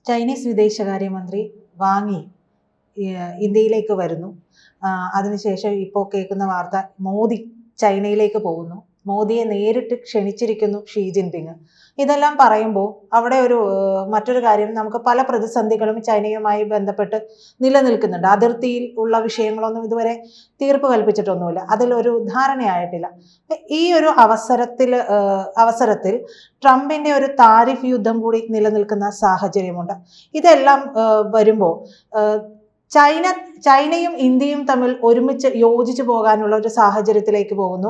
Chinese വിദേശകാര്യമന്ത്രി Wang Yi ഇന്ത്യയിലേക്ക് വരുന്നു. അതിനുശേഷം ഇപ്പോൾ കേൾക്കുന്ന വാർത്ത മോദി ചൈനയിലേക്ക് പോകുന്നു. മോദിയെ നേരിട്ട് ക്ഷണിച്ചിരിക്കുന്നു ഷീ ജിൻപിങ്. ഇതെല്ലാം പറയുമ്പോൾ അവിടെ മറ്റൊരു കാര്യം, നമുക്ക് പല പ്രതിസന്ധികളും ചൈനയുമായി ബന്ധപ്പെട്ട് നിലനിൽക്കുന്നുണ്ട്. അതിർത്തിയിൽ ഉള്ള വിഷയങ്ങളൊന്നും ഇതുവരെ തീർപ്പ് കൽപ്പിച്ചിട്ടൊന്നുമില്ല, അതിലൊരു ധാരണയായിട്ടില്ല. ഈ ഒരു അവസരത്തിൽ ട്രംപിന്റെ ഒരു താരിഫ് യുദ്ധം കൂടി നിലനിൽക്കുന്ന സാഹചര്യമുണ്ട്. ഇതെല്ലാം വരുമ്പോൾ ചൈനയും ഇന്ത്യയും തമ്മിൽ ഒരുമിച്ച് യോജിച്ചു പോകാനുള്ള ഒരു സാഹചര്യത്തിലേക്ക് പോകുന്നു.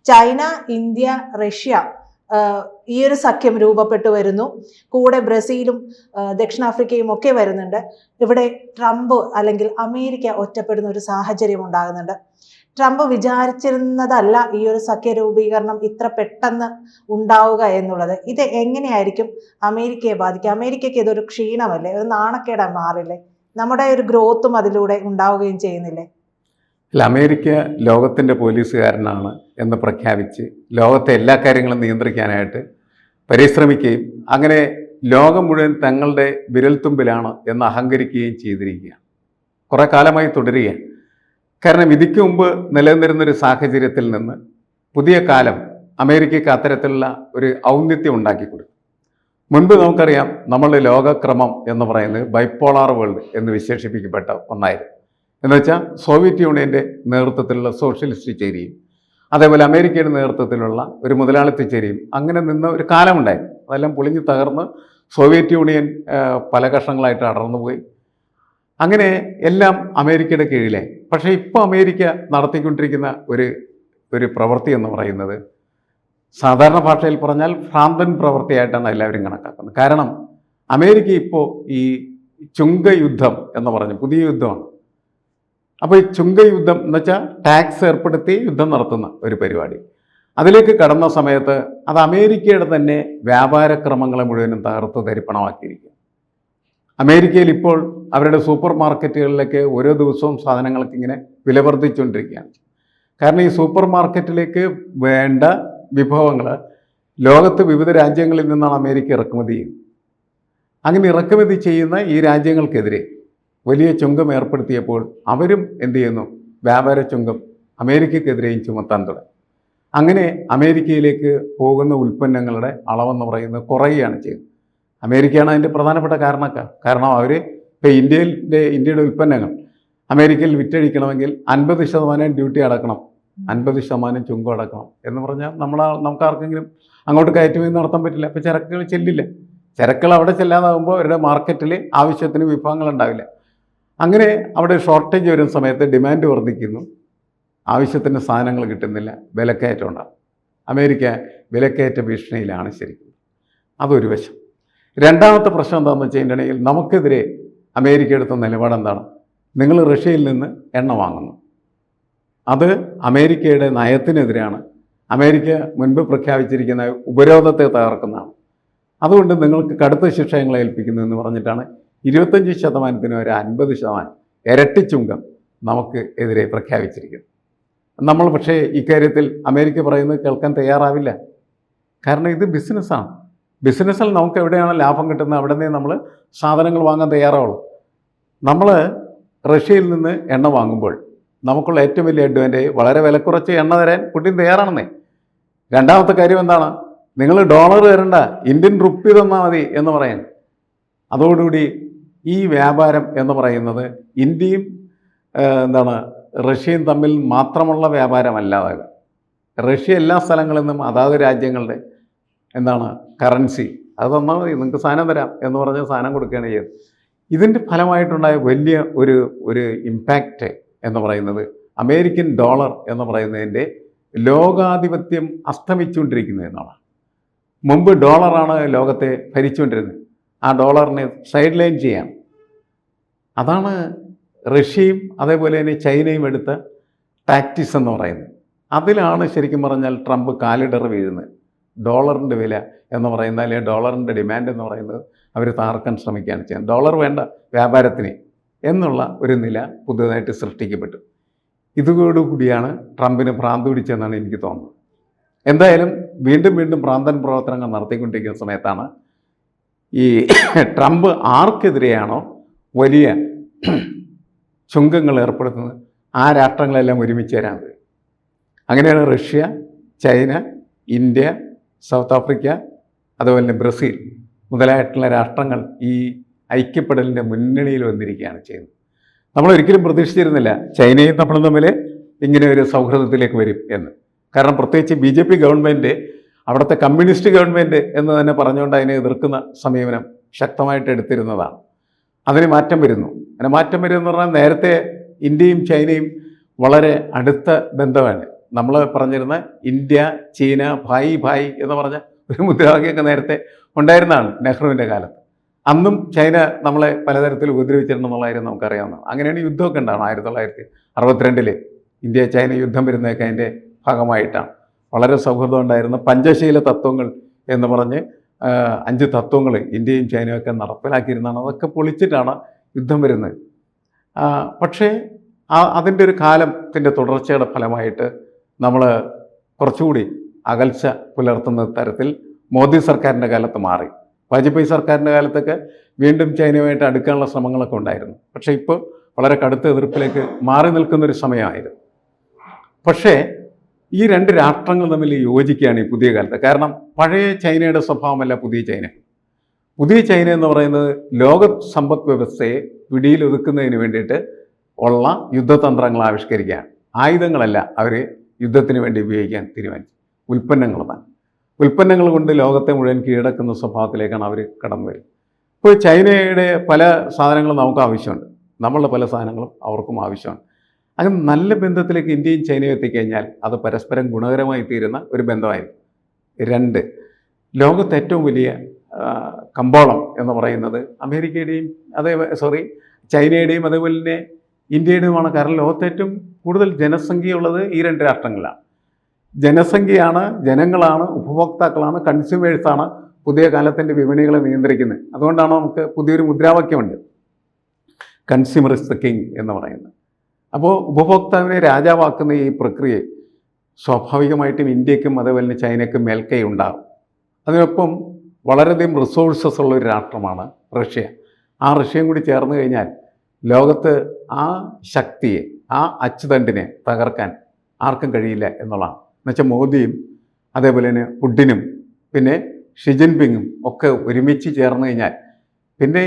ചൈന, ഇന്ത്യ, റഷ്യ ഈ ഒരു സഖ്യം രൂപപ്പെട്ടു വരുന്നു. കൂടെ ബ്രസീലും ദക്ഷിണാഫ്രിക്കയും ഒക്കെ വരുന്നുണ്ട്. ഇവിടെ ട്രംപ് അല്ലെങ്കിൽ അമേരിക്ക ഒറ്റപ്പെടുന്ന ഒരു സാഹചര്യം ഉണ്ടാകുന്നുണ്ട്. ട്രംപ് വിചാരിച്ചിരുന്നതല്ല ഈ ഒരു സഖ്യ രൂപീകരണം ഇത്ര പെട്ടെന്ന് ഉണ്ടാവുക എന്നുള്ളത്. ഇത് എങ്ങനെയായിരിക്കും അമേരിക്കയെ ബാധിക്കുക? അമേരിക്കയ്ക്ക് ഇതൊരു ക്ഷീണമല്ലേ, ഒരു നാണക്കേടായി മാറില്ലേ? നമ്മുടെ ഒരു ഗ്രോത്തും അതിലൂടെ ഉണ്ടാവുകയും ചെയ്യുന്നില്ലേ? അല്ല, അമേരിക്ക ലോകത്തിൻ്റെ പോലീസുകാരനാണ് എന്ന് പ്രഖ്യാപിച്ച് ലോകത്തെ എല്ലാ കാര്യങ്ങളും നിയന്ത്രിക്കാനായിട്ട് പരിശ്രമിക്കുകയും അങ്ങനെ ലോകം മുഴുവൻ തങ്ങളുടെ വിരൽത്തുമ്പിലാണ് എന്ന് അഹങ്കരിക്കുകയും ചെയ്തിരിക്കുകയാണ്. കുറേ കാലമായി തുടരുകയാണ്. കാരണം ഇതിക്ക് മുമ്പ് നിലനിന്നിരുന്നൊരു സാഹചര്യത്തിൽ നിന്ന് പുതിയ കാലം അമേരിക്കയ്ക്ക് അത്തരത്തിലുള്ള ഒരു ഔന്നിത്യം ഉണ്ടാക്കി കൊടുക്കും. മുൻപ് നമുക്കറിയാം, നമ്മളുടെ ലോകക്രമം എന്ന് പറയുന്നത് ബൈപ്പോളാർ വേൾഡ് എന്ന് വിശേഷിപ്പിക്കപ്പെട്ട ഒന്നായിരുന്നു. എന്നുവെച്ചാൽ സോവിയറ്റ് യൂണിയൻ്റെ നേതൃത്വത്തിലുള്ള സോഷ്യലിസ്റ്റ് ചേരിയും അതേപോലെ അമേരിക്കയുടെ നേതൃത്വത്തിലുള്ള ഒരു മുതലാളിത്ത ചേരിയും അങ്ങനെ നിന്ന ഒരു കാലമുണ്ടായിരുന്നു. അതെല്ലാം പൊളിഞ്ഞു തകർന്ന് സോവിയറ്റ് യൂണിയൻ പല കഷ്ണങ്ങളായിട്ട് അടർന്നുപോയി. അങ്ങനെ എല്ലാം അമേരിക്കയുടെ കീഴിലായി. പക്ഷേ ഇപ്പോൾ അമേരിക്ക നടത്തിക്കൊണ്ടിരിക്കുന്ന ഒരു പ്രവൃത്തി എന്ന് പറയുന്നത് സാധാരണ ഭാഷയിൽ പറഞ്ഞാൽ ഭ്രാന്തൻ പ്രവൃത്തിയായിട്ടാണ് എല്ലാവരും കണക്കാക്കുന്നത്. കാരണം അമേരിക്ക ഇപ്പോൾ ഈ ചുങ്കയുദ്ധം എന്ന് പറഞ്ഞ് പുതിയ യുദ്ധമാണ്. അപ്പോൾ ഈ ചുങ്കയുദ്ധം എന്ന് വെച്ചാൽ ടാക്സ് ഏർപ്പെടുത്തി യുദ്ധം നടത്തുന്ന ഒരു പരിപാടി. അതിലേക്ക് കടന്ന സമയത്ത് അത് അമേരിക്കയുടെ തന്നെ വ്യാപാരക്രമങ്ങളെ മുഴുവനും തകർത്ത് തരിപ്പണമാക്കിയിരിക്കും. അമേരിക്കയിൽ ഇപ്പോൾ അവരുടെ സൂപ്പർ മാർക്കറ്റുകളിലേക്ക് ഓരോ ദിവസവും സാധനങ്ങൾക്ക് ഇങ്ങനെ വില വർദ്ധിച്ചുകൊണ്ടിരിക്കുകയാണ്. കാരണം ഈ സൂപ്പർ മാർക്കറ്റിലേക്ക് വേണ്ട വിഭവങ്ങൾ ലോകത്ത് വിവിധ രാജ്യങ്ങളിൽ നിന്നാണ് അമേരിക്ക ഇറക്കുമതി ചെയ്യുന്നത്. അങ്ങനെ ഇറക്കുമതി ചെയ്യുന്ന ഈ രാജ്യങ്ങൾക്കെതിരെ വലിയ ചുങ്കം ഏർപ്പെടുത്തിയപ്പോൾ അവരും എന്ത് ചെയ്യുന്നു? വ്യാപാര ചുങ്കം അമേരിക്കക്കെതിരെയും ചുമത്താൻ തുടങ്ങി. അങ്ങനെ അമേരിക്കയിലേക്ക് പോകുന്ന ഉൽപ്പന്നങ്ങളുടെ അളവെന്ന് പറയുന്നത് കുറയുകയാണ് ചെയ്യുന്നത്. അമേരിക്കയാണ് അതിൻ്റെ പ്രധാനപ്പെട്ട കാരണക്കാർ. കാരണം അവർ ഇപ്പോൾ ഇന്ത്യയുടെ ഉൽപ്പന്നങ്ങൾ അമേരിക്കയിൽ വിറ്റഴിക്കണമെങ്കിൽ 50% ഡ്യൂട്ടി അടക്കണം, 50% ചുങ്കം അടക്കണം എന്ന് പറഞ്ഞാൽ നമുക്ക് ആർക്കെങ്കിലും അങ്ങോട്ട് കയറ്റുമതി നടത്താൻ പറ്റില്ല. അപ്പോൾ ചരക്കുകൾ ചെല്ലില്ല. ചരക്കുകൾ അവിടെ ചെല്ലാതാകുമ്പോൾ അവരുടെ മാർക്കറ്റിൽ ആവശ്യത്തിന് വിഭവങ്ങൾ ഉണ്ടാവില്ല. അങ്ങനെ അവിടെ ഷോർട്ടേജ് വരുന്ന സമയത്ത് ഡിമാൻഡ് വർദ്ധിക്കുന്നു, ആവശ്യത്തിന് സാധനങ്ങൾ കിട്ടുന്നില്ല, വിലക്കയറ്റം ഉണ്ടാകും. അമേരിക്ക വിലക്കയറ്റ ഭീഷണിയിലാണ് ശരിക്കും. അതൊരു വശം. രണ്ടാമത്തെ പ്രശ്നം എന്താണെന്ന് വെച്ചിട്ടുണ്ടെങ്കിൽ നമുക്കെതിരെ അമേരിക്ക എടുത്ത നിലപാടെന്താണ്? നിങ്ങൾ റഷ്യയിൽ നിന്ന് എണ്ണ വാങ്ങുന്നു, അത് അമേരിക്കയുടെ നയത്തിനെതിരാണ്. അമേരിക്ക മുൻപ് പ്രഖ്യാപിച്ചിരിക്കുന്ന ഉപരോധത്തെ തകർക്കുന്നതാണ്. അതുകൊണ്ട് നിങ്ങൾക്ക് കടുത്ത ശിക്ഷകളെ ഏൽപ്പിക്കുന്നു എന്ന് പറഞ്ഞിട്ടാണ് 25% വരെ 50% ഇരട്ടി ചുങ്കം നമുക്ക് എതിരെ പ്രഖ്യാപിച്ചിരിക്കുന്നത്. നമ്മൾ പക്ഷേ ഇക്കാര്യത്തിൽ അമേരിക്ക പറയുന്നത് കേൾക്കാൻ തയ്യാറാവില്ല. കാരണം ഇത് ബിസിനസ്സാണ്. ബിസിനസ്സിൽ നമുക്ക് എവിടെയാണ് ലാഭം കിട്ടുന്നത് അവിടെ നിന്ന് നമ്മൾ സാധനങ്ങൾ വാങ്ങാൻ തയ്യാറാവുള്ളൂ. നമ്മൾ റഷ്യയിൽ നിന്ന് എണ്ണ വാങ്ങുമ്പോൾ നമുക്കുള്ള ഏറ്റവും വലിയ അഡ്വാൻറ്റേജ് വളരെ വില കുറച്ച് എണ്ണ തരാൻ പുടിൻ തയ്യാറാണെന്നേ. രണ്ടാമത്തെ കാര്യം എന്താണ്? നിങ്ങൾ ഡോളർ തരണ്ട, ഇന്ത്യൻ റുപ്പി തന്നാൽ മതി എന്ന് പറയാൻ. അതോടുകൂടി ഈ വ്യാപാരം എന്ന് പറയുന്നത് ഇന്ത്യയും റഷ്യയും തമ്മിൽ മാത്രമുള്ള വ്യാപാരമല്ലാതാകും. റഷ്യ എല്ലാ സ്ഥലങ്ങളിൽ നിന്നും അതാത് രാജ്യങ്ങളുടെ കറൻസി അത് തന്നാൽ മതി, നിങ്ങൾക്ക് സാധനം തരാം എന്ന് പറഞ്ഞ് സാധനം കൊടുക്കുകയാണ് ചെയ്തത്. ഇതിൻ്റെ ഫലമായിട്ടുണ്ടായ വലിയ ഒരു ഇമ്പാക്റ്റ് എന്ന് പറയുന്നത് അമേരിക്കൻ ഡോളർ എന്ന് പറയുന്നതിൻ്റെ ലോകാധിപത്യം അസ്തമിച്ചുകൊണ്ടിരിക്കുന്നതെന്നാണ്. മുമ്പ് ഡോളറാണ് ലോകത്തെ ഭരിച്ചുകൊണ്ടിരുന്നത്. ആ ഡോളറിനെ സൈഡ് ലൈൻ ചെയ്യാം. അതാണ് റഷ്യയും അതേപോലെ തന്നെ ചൈനയും എടുത്ത ടാക്ടിക്സ് എന്ന് പറയുന്നത്. അതിലാണ് ശരിക്കും പറഞ്ഞാൽ ട്രംപ് കാലിടർ വീഴുന്നത്. ഡോളറിൻ്റെ വില എന്ന് പറയുന്നത്, അല്ലെങ്കിൽ ഡോളറിൻ്റെ ഡിമാൻഡ് എന്ന് പറയുന്നത് അവർ തകർക്കാൻ ശ്രമിക്കുകയാണ് ചെയ്യുന്നത്. ഡോളർ വേണ്ട വ്യാപാരത്തിന് എന്നുള്ള ഒരു നില പുതുതായിട്ട് സൃഷ്ടിക്കപ്പെട്ടു. ഇതോടുകൂടിയാണ് ട്രംപിന് ഭ്രാന്ത് പിടിച്ചതെന്നാണ് എനിക്ക് തോന്നുന്നത്. എന്തായാലും വീണ്ടും ഭ്രാന്തൻ പ്രവർത്തനങ്ങൾ നടത്തിക്കൊണ്ടിരിക്കുന്ന സമയത്താണ് ഈ ട്രംപ് ആർക്കെതിരെയാണോ വലിയ ചുങ്കങ്ങൾ ഏർപ്പെടുത്തുന്നത് ആ രാഷ്ട്രങ്ങളെല്ലാം ഒരുമിച്ച് വരാൻ കഴിയും. അങ്ങനെയാണ് Russia, China, India, south Africa, അതുപോലെ തന്നെ ബ്രസീൽ മുതലായിട്ടുള്ള രാഷ്ട്രങ്ങൾ ഈ ഐക്യപ്പെടലിൻ്റെ മുന്നണിയിൽ വന്നിരിക്കുകയാണ് ചെയ്യുന്നത്. നമ്മൾ ഒരിക്കലും പ്രതീക്ഷിച്ചിരുന്നില്ല ചൈനയും നമ്മളും തമ്മിൽ ഇങ്ങനെ ഒരു സൗഹൃദത്തിലേക്ക് വരും എന്ന്. കാരണം പ്രത്യേകിച്ച് BJP ഗവൺമെൻറ്, അവിടുത്തെ കമ്മ്യൂണിസ്റ്റ് ഗവൺമെൻറ് എന്ന് തന്നെ പറഞ്ഞുകൊണ്ട് അതിനെ എതിർക്കുന്ന സമീപനം ശക്തമായിട്ട് എടുത്തിരുന്നതാണ്. അതിന് മാറ്റം വരുന്നു. അങ്ങനെ മാറ്റം വരുമെന്ന് പറഞ്ഞാൽ നേരത്തെ ഇന്ത്യയും ചൈനയും വളരെ അടുത്ത ബന്ധമാണ്. നമ്മൾ പറഞ്ഞിരുന്ന ഇന്ത്യ ചീന ഭായി ഭായി എന്ന് പറഞ്ഞ ഒരു മുദ്രാവാക്യമൊക്കെ നേരത്തെ ഉണ്ടായിരുന്നതാണ് നെഹ്റുവിൻ്റെ കാലത്ത്. അന്നും ചൈന നമ്മളെ പലതരത്തിൽ ഉപദ്രവിച്ചിട്ടുണ്ടെന്നുള്ളതായിരുന്നു നമുക്കറിയാവുന്നതാണ്. അങ്ങനെയാണ് യുദ്ധമൊക്കെ ഉണ്ടാവണം. 1962 ഇന്ത്യ ചൈന യുദ്ധം വരുന്നതൊക്കെ അതിൻ്റെ ഭാഗമായിട്ടാണ്. വളരെ സൗഹൃദം ഉണ്ടായിരുന്ന പഞ്ചശീല തത്വങ്ങൾ എന്ന് പറഞ്ഞ് 5 തത്വങ്ങൾ ഇന്ത്യയും ചൈനയും ഒക്കെ നടപ്പിലാക്കിയിരുന്നതാണ്. അതൊക്കെ പൊളിച്ചിട്ടാണ് യുദ്ധം വരുന്നത്. പക്ഷേ അതിൻ്റെ ഒരു കാലത്തിൻ്റെ തുടർച്ചയുടെ ഫലമായിട്ട് നമ്മൾ കുറച്ചുകൂടി അകൽച്ച പുലർത്തുന്ന തരത്തിൽ മോദി സർക്കാരിൻ്റെ കാലത്ത് മാറി. വാജ്പേയി സർക്കാരിൻ്റെ കാലത്തൊക്കെ വീണ്ടും ചൈനയുമായിട്ട് അടുക്കാനുള്ള ശ്രമങ്ങളൊക്കെ ഉണ്ടായിരുന്നു. പക്ഷേ ഇപ്പോൾ വളരെ കടുത്ത എതിർപ്പിലേക്ക് മാറി നിൽക്കുന്നൊരു സമയമായിരുന്നു. പക്ഷേ ഈ 2 രാഷ്ട്രങ്ങൾ തമ്മിൽ യോജിക്കുകയാണ് ഈ പുതിയ കാലത്ത്. കാരണം പഴയ ചൈനയുടെ സ്വഭാവമല്ല പുതിയ ചൈന. പുതിയ ചൈന എന്ന് പറയുന്നത് ലോക സമ്പദ് വ്യവസ്ഥയെ പിടിയിലൊതുക്കുന്നതിന് വേണ്ടിയിട്ട് ഉള്ള യുദ്ധതന്ത്രങ്ങൾ ആവിഷ്കരിക്കുകയാണ്. ആയുധങ്ങളല്ല അവർ യുദ്ധത്തിന് വേണ്ടി ഉപയോഗിക്കാൻ തീരുമാനിച്ചു. ഉൽപ്പന്നങ്ങളാണ്. ഉൽപ്പന്നങ്ങൾ കൊണ്ട് ലോകത്തെ മുഴുവൻ കീഴടക്കുന്ന സ്വഭാവത്തിലേക്കാണ് അവർ കടന്നു വരുന്നത്. ഇപ്പോൾ ചൈനയുടെ പല സാധനങ്ങളും നമുക്ക് ആവശ്യമുണ്ട്, നമ്മളുടെ പല സാധനങ്ങളും അവർക്കും ആവശ്യമാണ്. അങ്ങനെ നല്ല ബന്ധത്തിലേക്ക് ഇന്ത്യയും ചൈനയും എത്തിക്കഴിഞ്ഞാൽ അത് പരസ്പരം ഗുണകരമായി തീരുന്ന ഒരു ബന്ധമായിരുന്നു. 2, ലോകത്തെ ഏറ്റവും വലിയ കമ്പോളം എന്ന് പറയുന്നത് അമേരിക്കയുടെയും ചൈനയുടെയും അതേപോലെ തന്നെ ഇന്ത്യയുടെയുമാണ്. കാരണം ലോകത്തെ ഏറ്റവും കൂടുതൽ ജനസംഖ്യയുള്ളത് ഈ 2 രാഷ്ട്രങ്ങളിലാണ്. ജനസംഖ്യയാണ്, ജനങ്ങളാണ്, ഉപഭോക്താക്കളാണ്, കൺസ്യൂമേഴ്സാണ് പുതിയ കാലത്തിൻ്റെ വിപണികളെ നിയന്ത്രിക്കുന്നത്. അതുകൊണ്ടാണ് നമുക്ക് പുതിയൊരു മുദ്രാവാക്യമുണ്ട്, കൺസ്യൂമർ ഇസ് ദ കിങ് എന്ന് പറയുന്നത്. അപ്പോൾ ഉപഭോക്താവിനെ രാജാവാക്കുന്ന ഈ പ്രക്രിയ സ്വാഭാവികമായിട്ടും ഇന്ത്യക്കും അതേപോലെ തന്നെ ചൈനയ്ക്കും മേൽക്കൈ ഉണ്ടാകും. അതിനൊപ്പം വളരെയധികം റിസോഴ്സസ് ഉള്ള ഒരു രാഷ്ട്രമാണ് റഷ്യ. ആ റഷ്യയും കൂടി ചേർന്ന് കഴിഞ്ഞാൽ ലോകത്ത് ആ ശക്തിയെ, ആ അച്ചുതണ്ടിനെ തകർക്കാൻ ആർക്കും കഴിയില്ല എന്നുള്ളതാണ്. എന്നുവെച്ചാൽ മോദിയും അതേപോലെ തന്നെ പുടിനും പിന്നെ ഷി ജിൻപിങ്ങും ഒക്കെ ഒരുമിച്ച് ചേർന്ന് കഴിഞ്ഞാൽ പിന്നെ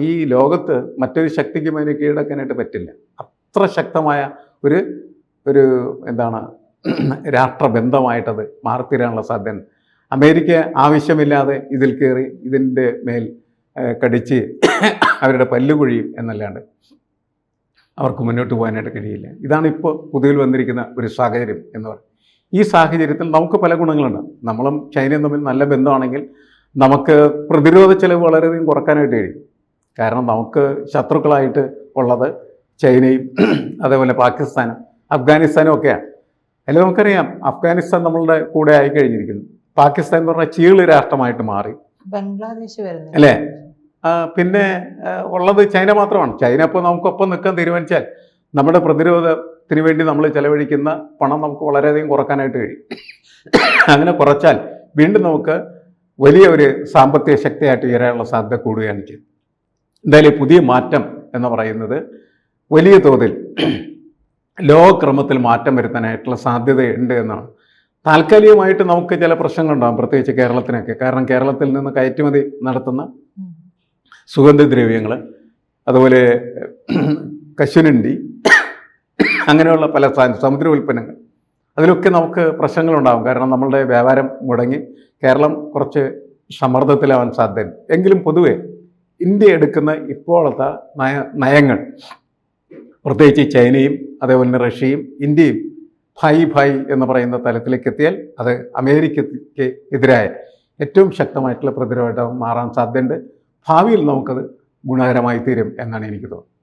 ഈ ലോകത്ത് മറ്റൊരു ശക്തിക്കും അതിനെ കീഴടക്കാനായിട്ട് പറ്റില്ല. അത്ര ശക്തമായ ഒരു എന്താണ് രാഷ്ട്രബന്ധമായിട്ടത് മാറിത്തീരാനുള്ള സാധ്യത. അമേരിക്ക ആവശ്യമില്ലാതെ ഇതിൽ കയറി ഇതിൻ്റെ മേൽ കടിച്ച് അവരുടെ പല്ലുകൊഴിയും എന്നല്ലാണ്ട് അവർക്ക് മുന്നോട്ട് പോകാനായിട്ട് കഴിയില്ല. ഇതാണ് ഇപ്പോൾ പുതിയതിൽ വന്നിരിക്കുന്ന ഒരു സാഹചര്യം എന്ന് പറയുന്നത്. ഈ സാഹചര്യത്തിൽ നമുക്ക് പല ഗുണങ്ങളുണ്ട്. നമ്മളും ചൈനയും തമ്മിൽ നല്ല ബന്ധമാണെങ്കിൽ നമുക്ക് പ്രതിരോധ ചെലവ് വളരെയധികം കുറക്കാനായിട്ട് കഴിയും. കാരണം നമുക്ക് ശത്രുക്കളായിട്ട് ഉള്ളത് ചൈനയും അതേപോലെ പാകിസ്ഥാനും അഫ്ഗാനിസ്ഥാനും ഒക്കെയാണ്. അല്ലെങ്കിൽ നമുക്കറിയാം അഫ്ഗാനിസ്ഥാൻ നമ്മളുടെ കൂടെ ആയിക്കഴിഞ്ഞിരിക്കുന്നു. പാകിസ്ഥാൻ എന്ന് പറഞ്ഞാൽ ചീള് രാഷ്ട്രമായിട്ട് മാറി, ബംഗ്ലാദേശ് വരുന്നു അല്ലേ? പിന്നെ ഉള്ളത് ചൈന മാത്രമാണ്. ചൈന ഇപ്പോൾ നമുക്കൊപ്പം നിൽക്കാൻ തീരുമാനിച്ചാൽ നമ്മുടെ പ്രതിരോധത്തിന് വേണ്ടി നമ്മൾ ചെലവഴിക്കുന്ന പണം നമുക്ക് വളരെയധികം കുറക്കാനായിട്ട് കഴിയും. അങ്ങനെ കുറച്ചാൽ വീണ്ടും നമുക്ക് വലിയ ഒരു സാമ്പത്തിക ശക്തിയായിട്ട് ഉയരാനുള്ള സാധ്യത കൂടുകയാണ് ചെയ്യുന്നത്. എന്തായാലും പുതിയ മാറ്റം എന്ന് പറയുന്നത് വലിയ തോതിൽ ലോകക്രമത്തിൽ മാറ്റം വരുത്താനായിട്ടുള്ള സാധ്യതയുണ്ട് എന്നാണ്. താൽക്കാലികമായിട്ട് നമുക്ക് ചില പ്രശ്നങ്ങളുണ്ടാകും, പ്രത്യേകിച്ച് കേരളത്തിനൊക്കെ. കാരണം കേരളത്തിൽ നിന്ന് കയറ്റുമതി നടത്തുന്ന സുഗന്ധദ്രവ്യങ്ങൾ, അതുപോലെ കശുവണ്ടി, അങ്ങനെയുള്ള പല സമുദ്ര ഉൽപ്പന്നങ്ങൾ, അതിലൊക്കെ നമുക്ക് പ്രശ്നങ്ങളുണ്ടാകും. കാരണം നമ്മളുടെ വ്യാപാരം മുടങ്ങി കേരളം കുറച്ച് സമ്മർദ്ദത്തിലാവാൻ സാധ്യത. എങ്കിലും പൊതുവെ ഇന്ത്യ എടുക്കുന്ന ഇപ്പോഴത്തെ നയങ്ങൾ, പ്രത്യേകിച്ച് ചൈനയും അതേപോലെ തന്നെ റഷ്യയും ഇന്ത്യയും ഭായി എന്ന് പറയുന്ന തലത്തിലേക്ക് എത്തിയാൽ അത് അമേരിക്കയ്ക്ക് എതിരായ ഏറ്റവും ശക്തമായിട്ടുള്ള പ്രതിരോധം മാറാൻ സാധ്യതയുണ്ട്. ഭാവിയിൽ നമുക്കത് ഗുണകരമായി തീരും എന്നാണ് എനിക്ക് തോന്നുന്നത്.